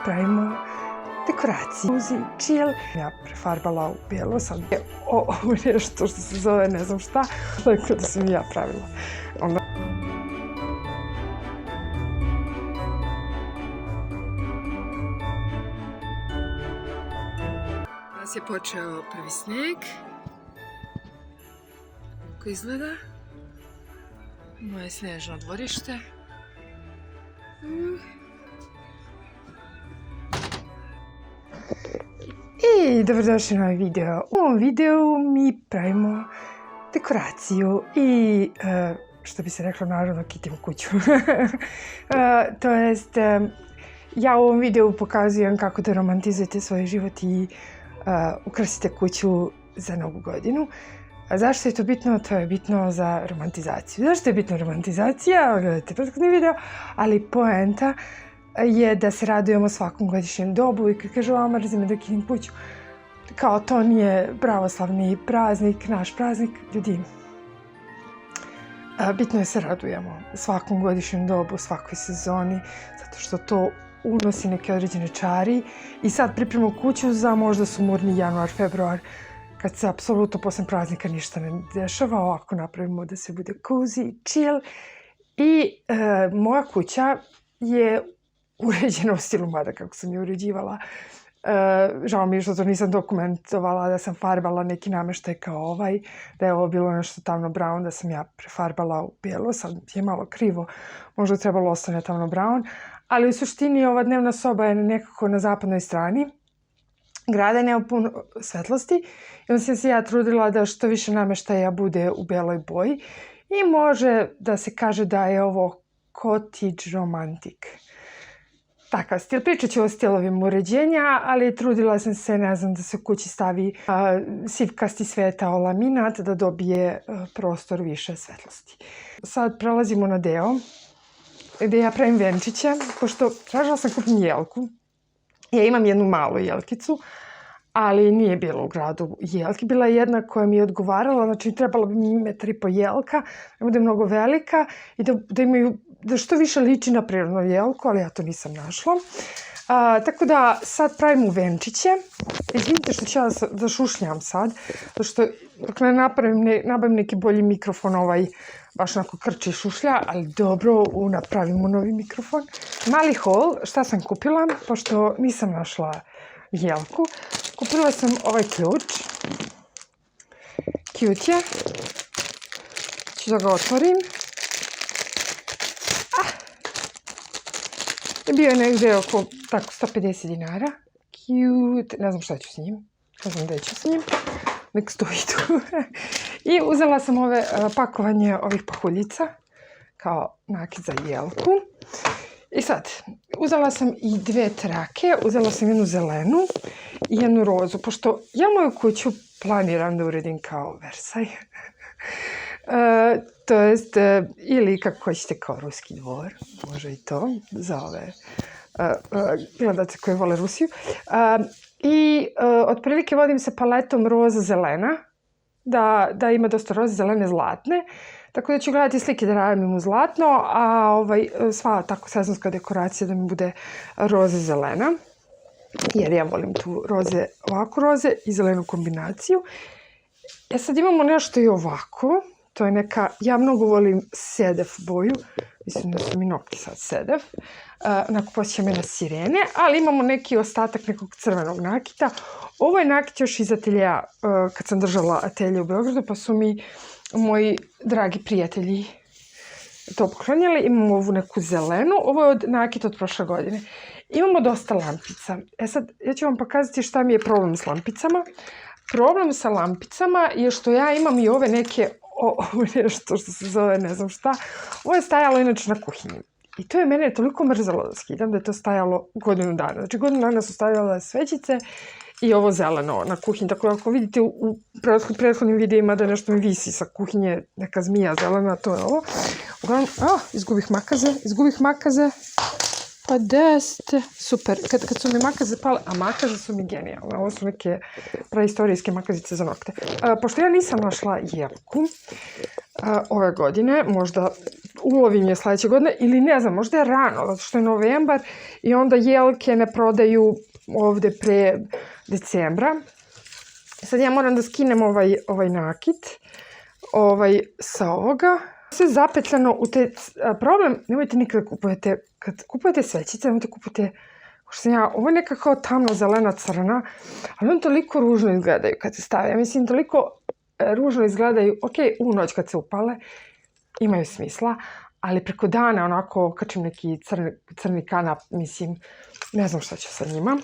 pravimo dekoraciju. Chill. Ja prefarbala u bijelo, sad je ovo nešto što se zove ne znam šta, tako da sam ja pravila. Danas je počeo prvi sneg. Kako izgleda? Moje snežno dvorište. I dobrodošli na ovaj video. U ovom videu mi pravimo dekoraciju i što bi se reklo naravno kitimo kuću. To jest ja u ovom videu pokazujem kako da romantizujete svoj život i ukrasite kuću za Novu godinu. A zašto je to bitno? To je bitno za romantizaciju. Zašto je bitno romantizacija? Gledajte prethodni video, ali poenta je da se radujemo svakom godišnjem dobu i kad kažu mrzim me da kitim kuću, kao to nije pravoslavni praznik, naš praznik, ljudi. Bitno je se radujemo svakom godišnjem dobu, svakoj sezoni, zato što to unosi neke određene čari i sad pripremamo kuću za možda sumorni januar, februar, kad se apsolutno posle praznika ništa ne dešava, ovako napravimo da se bude cozy, chill. I moja kuća je uređena u stilu mada kako sam je uređivala. Žao mi je što to nisam dokumentovala, da sam farbala neki nameštaj kao ovaj, da je ovo bilo nešto tamno brown, da sam ja prefarbala u bijelo, sad je malo krivo, možda trebalo ostane tamno brown, ali u suštini ova dnevna soba je nekako na zapadnoj strani grada, nema puno svetlosti i onda sam se ja trudila da što više nameštaja bude u beloj boji i može da se kaže da je ovo cottage romantic. Takav stil. Pričat ću o stilovima uređenja, ali trudila sam se, ne znam, da se u kući stavi sivkasti svetao laminat da dobije prostor više svetlosti. Sad prelazimo na deo gde ja pravim venčiće, pošto tražila sam kupim jelku. Ja imam jednu malu jelkicu, ali nije bilo u gradu jelki. Bila je jedna koja mi je odgovarala, znači trebala bi mi 1,5 m jelka, da bude mnogo velika i da što više liči na prirodnu jelku, ali ja to nisam našla. Tako da sad pravimo venčiće. Izvinite što ću ja da šušljam sad, zato što dok ne nabavim neki bolji mikrofon, baš onako krči i šušlja, ali dobro, napravimo novi mikrofon. Mali haul, šta sam kupila, pošto nisam našla jelku. Kupila sam ovaj ključ. Cute je. Ću da ga otvorim. Bio je negdje oko tako 150 dinara. Cute. Ne znam šta ću s njim. Ne znam gdje ću s njim. Nek stoji tu. I uzela sam pakovanje ovih pahuljica kao nakit za jelku. I sad, uzela sam i 2 trake. Uzela sam jednu zelenu i jednu rozu. Pošto ja moju kuću planiram da uredim kao Versaj. To jest, ili kako hoćete kao ruski dvor, može i to, za ove gledate koji vole Rusiju. I otprilike vodim se paletom roza zelena, da ima dosta roze zelene zlatne, tako da ću gledati slike da radim u zlatno, a sva tako sezonska dekoracija da mi bude roze zelena, jer ja volim tu ovako roze i zelenu kombinaciju. Sad imamo nešto i ovako. To je neka, ja mnogo volim sedef boju, mislim da su mi nokti sad sedef, onako posjeća me na sirene, ali imamo neki ostatak nekog crvenog nakita. Ovo je nakit još iz ateljeja, kad sam držala atelje u Beogradu, pa su mi moji dragi prijatelji to poklonjali. Imamo ovu neku zelenu, ovo je nakit od prošle godine. Imamo dosta lampica. Sad, ja ću vam pokazati šta mi je problem s lampicama. Problem sa lampicama je što ja imam i ove neke, nešto što se zove ne znam šta. Ovo je stajalo inače na kuhinji. I to je mene toliko mrzalo da skidam da je to stajalo godinu dana. Znači godinu dana su stavljala svećice i ovo zeleno na kuhinji. Tako da ako vidite u prethodnim videima da nešto mi visi sa kuhinje, neka zmija zelena, to je ovo. Uglavnom, izgubih makaze. Pa jeste, super. Kad su mi makaze pale, a makaze su mi genijalne. Ovo su neke praistorijske makazice za nokte. Pošto ja nisam našla jelku ove godine, možda ulovim je sledeće godine, ili ne znam, možda je rano, zato što je novembar i onda jelke ne prodaju ovde pre decembra. Sad ja moram da skinem ovaj nakit sa ovoga. Sve zapetljano u te... Problem, nemojte nikada kupujete, kad kupujete svećice, nemojte kupujete, ovo je neka kao tamno zelena crna, ali on toliko ružno izgledaju kad se stave. Ja mislim, toliko ružno izgledaju, ok, u noć kad se upale, imaju smisla, ali preko dana onako okačim neki crni kanap, mislim, ne znam šta ću sa njima.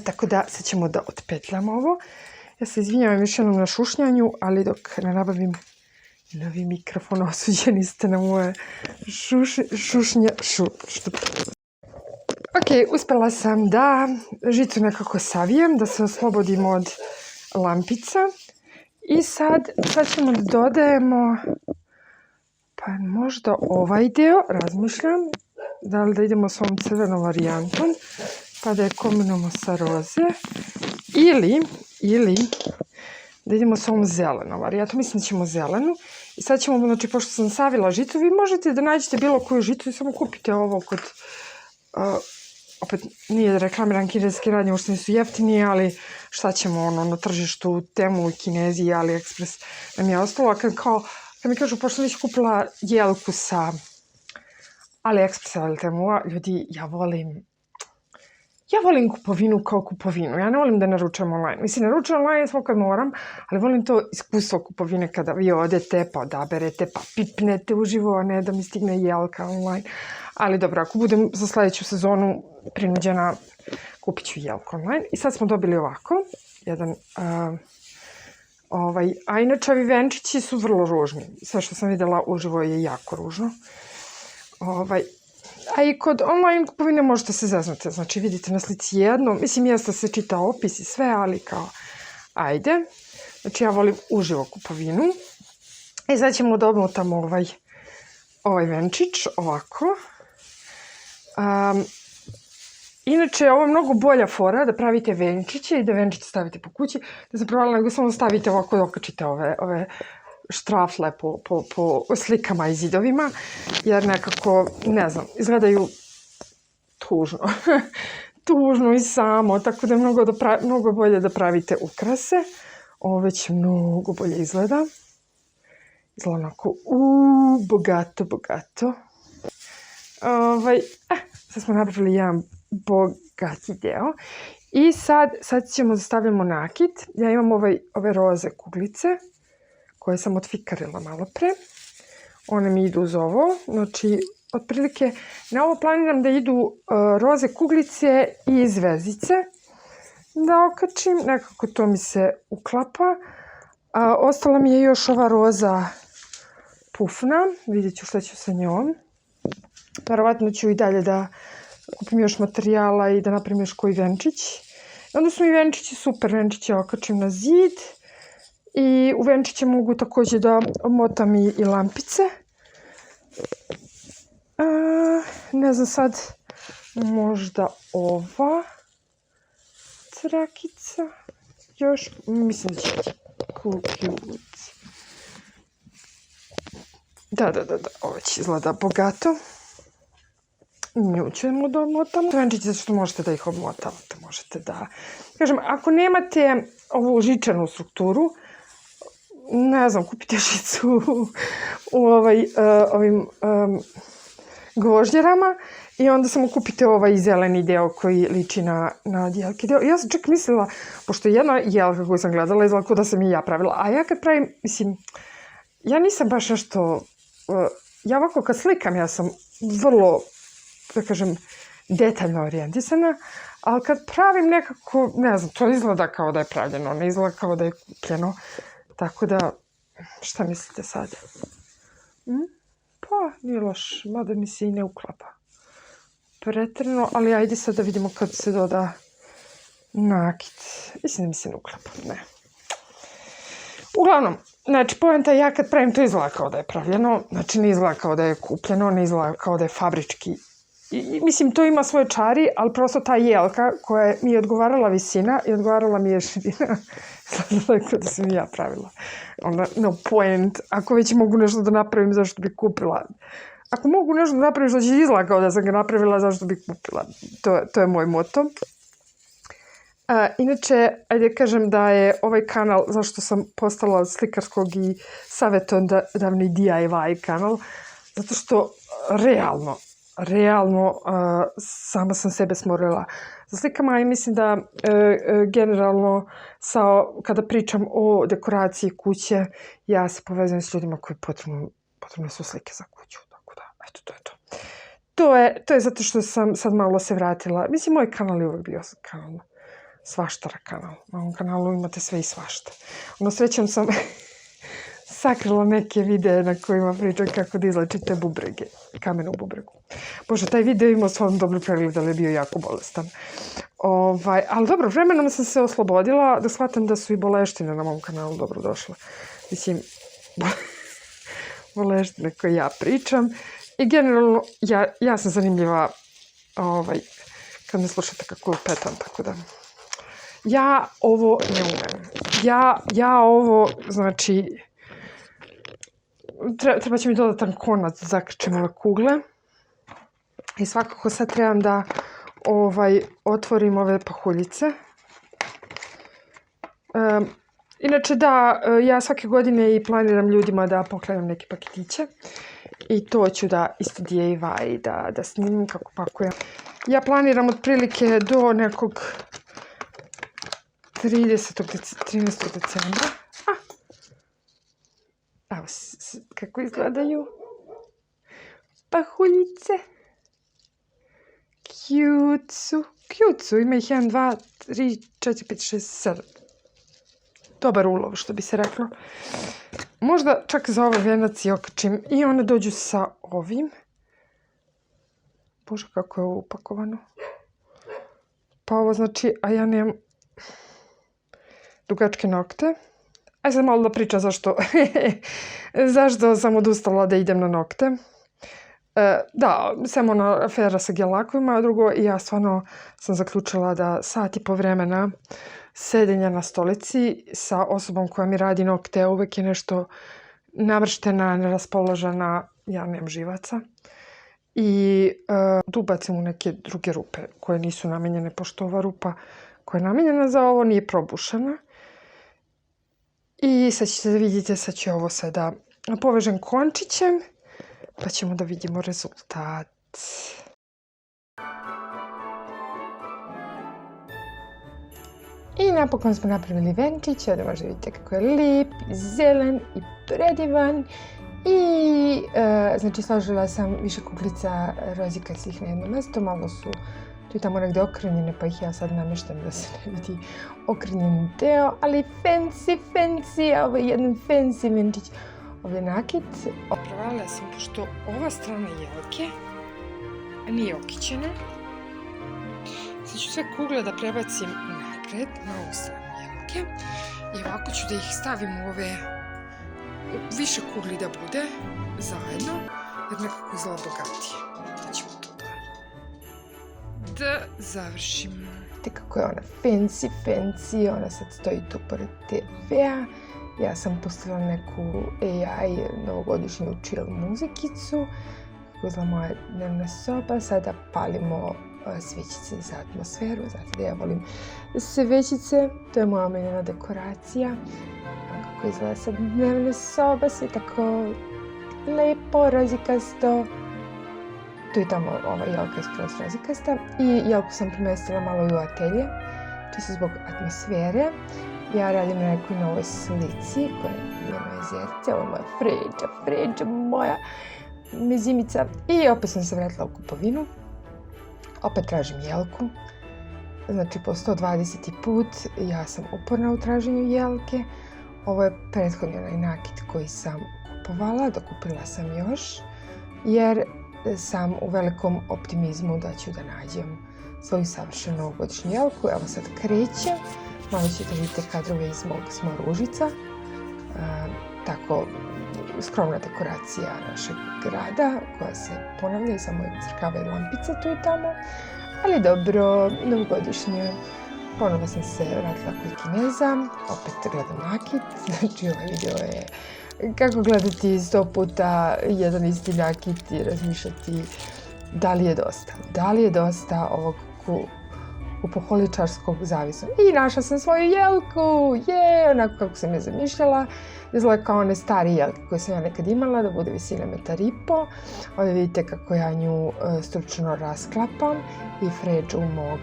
Tako da sad ćemo da otpetljamo ovo. Ja se izvinjavam još jednom na šušnjanju, ali dok ne nabavim novi mikrofon, osuđeni ste na moje Ok, uspela sam da žicu nekako savijem, da se oslobodim od lampica. I sad ćemo da dodajemo, pa možda ovaj deo, razmišljam, da li da idemo s ovom crvenom varijantom, pa da je kombinujemo sa roze, ili da idemo s ovom zelenom varijantom. Mislim da ćemo zelenu. I sad ćemo, znači, pošto sam savila žicu, vi možete da nađete bilo koju žicu i samo kupite ovo kod, opet nije reklamiran kineski radnje, uopšte nisu jeftini, ali šta ćemo, na tržištu, Temu i Kinezi i AliExpress nam je ostalo. Kad mi kažu, pošto sam već kupila jelku sa AliExpressa ili Temua, ljudi, ja volim kupovinu kao kupovinu. Ja ne volim da naručujem online. Mislim, naručujem online svoj kad moram, ali volim to iskustvo kupovine kada vi odete, pa odaberete, pa pipnete uživo, a ne da mi stigne jelka online. Ali dobro, ako budem za sledeću sezonu prinuđena, kupit ću jelku online. I sad smo dobili ovako, jedan... A inače, ovi venčići su vrlo ružni. Sve što sam videla uživo je jako ružno. A i kod online kupovine možete se zeznati. Znači, vidite na slici jedno. Mislim, jeste se čita opis i sve, ali kao, ajde. Znači, ja volim uživo kupovinu. I sad ćemo da obmotamo ovaj venčić, ovako. Inače, ovo je mnogo bolja fora da pravite venčiće i da venčiće stavite po kući. Da sam provala, nego samo stavite ovako da okačite ove štrafle po slikama i zidovima, jer nekako, ne znam, izgledaju tužno. Tužno i samo, tako da je mnogo bolje da pravite ukrase. Ovo već mnogo bolje izgleda. Izgleda onako, bogato. Sad smo napravili jedan bogati deo. I sad ćemo da stavljamo nakit. Ja imam ove roze kuglice, koje sam otfikarila malo pre. One mi idu uz ovo. Znači, otprilike, na ovo planiram da idu roze kuglice i zvezdice. Da okačim, nekako to mi se uklapa. Ostala mi je još ova roza pufna. Vidjet ću šta ću sa njom. Verovatno ću i dalje da kupim još materijala i da napravim još koji venčić. Onda su mi venčići super. Venčiće okačim na zid. I u venčiće mogu takođe da omotam i lampice. Ne znam sad, možda ova trakica. Još, mislim da će cute. Da, ovo će izgleda bogato. Nju ćemo da omotamo. Venčiće što možete da ih omotavate, možete da... Kažem, ako nemate ovu žičanu strukturu, ne znam, kupite žicu u ovim gvožđerama i onda samo kupite ovaj zeleni deo koji liči na jelki deo. Ja sam čak mislila, pošto jedna jelka koju sam gledala izgleda kao da sam i ja pravila, a ja kad pravim, mislim, ja nisam baš nešto, ja ovako kad slikam, ja sam vrlo, da kažem, detaljno orijentisana, ali kad pravim nekako, ne znam, to izgleda kao da je pravljeno, ne izgleda kao da je kupljeno. Tako da, šta mislite sad? Pa, nije loš, mada mi se i ne uklapa preterano, ali ajde sad da vidimo kad se doda nakit. Mislim da mi se ne uklapa, ne. Uglavnom, znači, poenta ja kad pravim to izgleda kao da je pravljeno, znači ne izgleda kao da je kupljeno, ne izgleda kao da je fabrički mislim, to ima svoje čari, ali prosto ta jelka koja mi je odgovarala visina i odgovarala mi je širina, tako da sam ja pravila. No point, ako već mogu nešto da napravim, zašto bi kupila? Ako mogu nešto da napravim što će izgleda kao da sam ga napravila, zašto bi kupila? To je moj moto. Inače, ajde kažem da je ovaj kanal, zašto sam postala slikarskog i savjetodavni DIY kanal, zato što realno sama sam sebe smorila za slikama i mislim da generalno kada pričam o dekoraciji kuće, ja se povezujem s ljudima koji potrebne su slike za kuću. Tako da, eto, to je to. To je zato što sam sad malo se vratila. Mislim, moj kanal je uvijek bio kanal. Svaštara kanal. Na ovom kanalu imate sve i svašta. Srećom sam sakrila neke videe na kojima pričam kako da izlečite bubrege, kamen u bubregu. Bože, taj video imao svojom dobru pregled, ali je bio jako bolestan. Ali dobro, vremenom sam se oslobodila da shvatam da su i boleštine na mom kanalu dobro došle. Mislim, boleštine koje ja pričam. I generalno, ja sam zanimljiva kad me slušate kako petam, tako da... Ja ovo ne umem. Ja ovo, znači, treba će mi dodatan konac da zakrčem ove kugle. I svakako sad trebam da otvorim ove pahuljice. Inače da, ja svake godine i planiram ljudima da poklanjam neke paketiće. I to ću da isto DIY, da snimim kako pakujem. Ja planiram otprilike do nekog 13. decembra. Evo kako izgledaju pahuljice. Cute su. Ima ih 1, 2, 3, 4, 5, 6, 7. Dobar ulov, što bi se reklo. Možda čak za ovaj venac i okačim. I one dođu sa ovim. Bože, kako je ovo upakovano. Pa ovo znači, a ja nemam dugačke nokte. Ajde sad malo da pričam zašto sam odustala da idem na nokte. Da, samo ona afera sa gel lakovima, a drugo, ja stvarno sam zaključila da sat i po vremena sedenja na stolici sa osobom koja mi radi nokte uvek je nešto navrštena, neraspoložena, ja nemam živaca. I tu ubacim u neke druge rupe koje nisu namenjene, pošto ova rupa koja je namenjena za ovo nije probušena. I sad ćete da vidite, sad ću ovo sve da povežem končićem, pa ćemo da vidimo rezultat. I napokon smo napravili venčić, ovdje možete vidjeti kako je lijep, zelen i predivan. I znači složila sam više kuglica rozikastih na jedno mesto, malo su tu i tamo negdje okrenjene, pa ih ja sad namještam da se ne vidi okrenjeni deo, ali fancy, ovo je jedan fancy venčić. Ovdje je nakit. Prevalila sam, pošto ova strana jelke nije okićena. Sad ću sve kugle da prebacim napred, na ovu stranu jelke. I ovako ću da ih stavim u ove više kugli da bude zajedno, jer nekako izgleda bogatije. Da ćemo to da završimo. Vidite kako je ona fancy, ona sad stoji tu pored TV-a. Ja sam pustila neku AI novogodišnju chill muzikicu. Kako izgleda moja dnevna soba. Sada palimo svećice za atmosferu. Znate da ja volim svećice. To je moja omiljena dekoracija. Kako izgleda sad dnevna soba. Sve tako lepo, rozikasto. Tu i tamo ova jelka je skroz rozikasta. I jelku sam premestila malo i u atelje. Čisto zbog atmosfere. Ja radim na nekoj novoj slici koja je moje zjerce. Ovo je moja Fređa, moja mezimica. I opet sam se vratila u kupovinu. Opet tražim jelku. Znači po 120. put ja sam uporna u traženju jelke. Ovo je prethodni onaj nakit koji sam kupovala. Dokupila sam još. Jer sam u velikom optimizmu da ću da nađem svoju savršenu novogodišnju jelku. Evo sad krećem. Malo ćete vidjeti kadrove iz mog Smo ružica. tako skromna dekoracija našeg grada koja se ponavlja i samo crkavaju lampice tu i tamo. Ali dobro, novogodišnje. Ponovo sam se vratila kod Kineza, opet gledam nakit, znači ovaj video je kako gledati 100 puta jedan isti nakit i razmišljati da li je dosta. Da li je dosta ovog kupoholičarskog zavisa. I našla sam svoju jelku, onako kako sam je zamišljala. Izgleda kao one stari jelke koje sam ja nekad imala, da bude visina 1,5 m. Ovdje vidite kako ja nju stručno rasklapam i fređu mog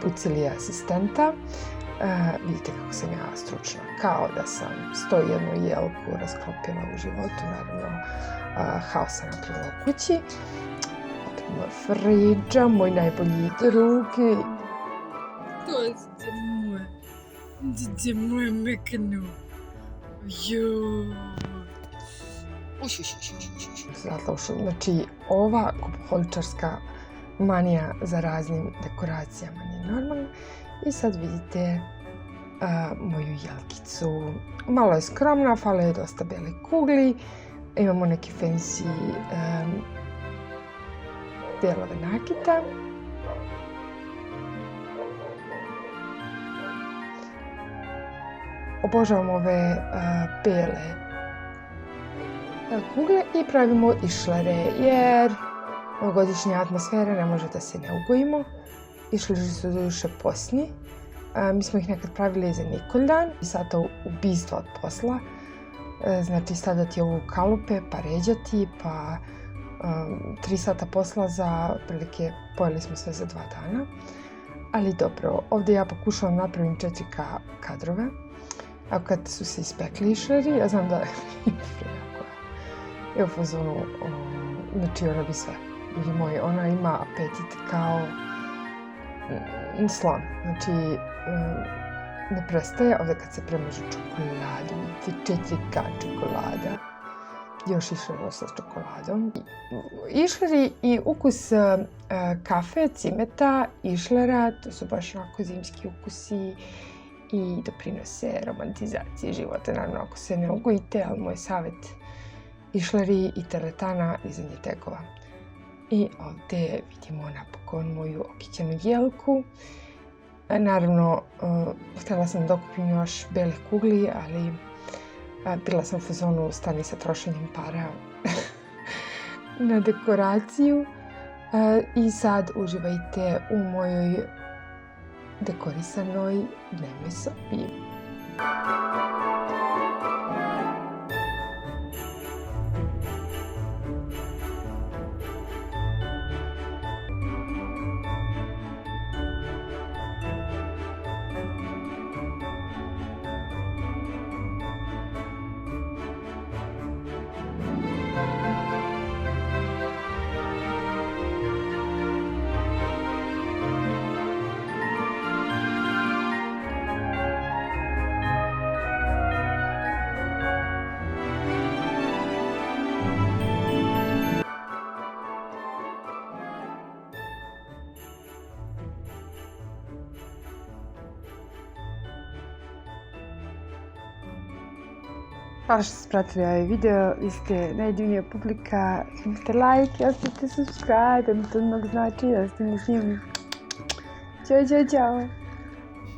Bucilija asistenta. Vidite kako sam ja stručna, kao da sam 101 jelku rasklopila u životu, naravno haosa napravila u kući. Opet moja friđa, moj najbolji drug. Gdje moje mekano? Znači, ova kupoholičarska manija za raznim dekoracijama nije normalna. I sad vidite moju jelkicu. Malo je skromna, fale je dosta bele kugli. Imamo neki fancy delove nakita. Obožavam ove bele kugle i pravimo išlere jer novogodišnje atmosfere ne može da se ne ugojimo. Išleri su doduše posni. Mi smo ih nekad pravili za Nikoldan. Sata ubistva od posla. Znači stavljati ovo u kalupe, pa ređati, pa 3 sata posla za otprilike pojeli smo sve za 2 dana. Ali dobro, ovdje ja pokušavam napravim 4 kadrove. A kad su se ispekli išleri, ja znam da je u fazonu, znači ona bi sve. Ljudi moji, ona ima apetit kao slon. Znači, ne prestaje ovdje kad se premažu čokoladu. Vidite 4K čokolada. Još išlero sa čokoladom. Išleri i ukus kafe, cimeta, išlera, to su baš onako zimski ukusi i doprinose romantizaciji života. Naravno, ako se ne ugojite, ali moj savjet, išleri i teretana dizanje tegova. I ovdje vidimo napokon moju okićenu jelku. Naravno, htjela sam da okupim još bele kugli, ali bila sam u fazonu stani sa trošenjem para na dekoraciju. I sad uživajte u mojoj dekorisanoj dnevnoj sobi. Hvala što ste pratili ovaj video, vi ste najdivnija publika, kliknite like i ostavite subscribe, to mnogo znači da ste mi s njim. Ćao, ćao, ćao!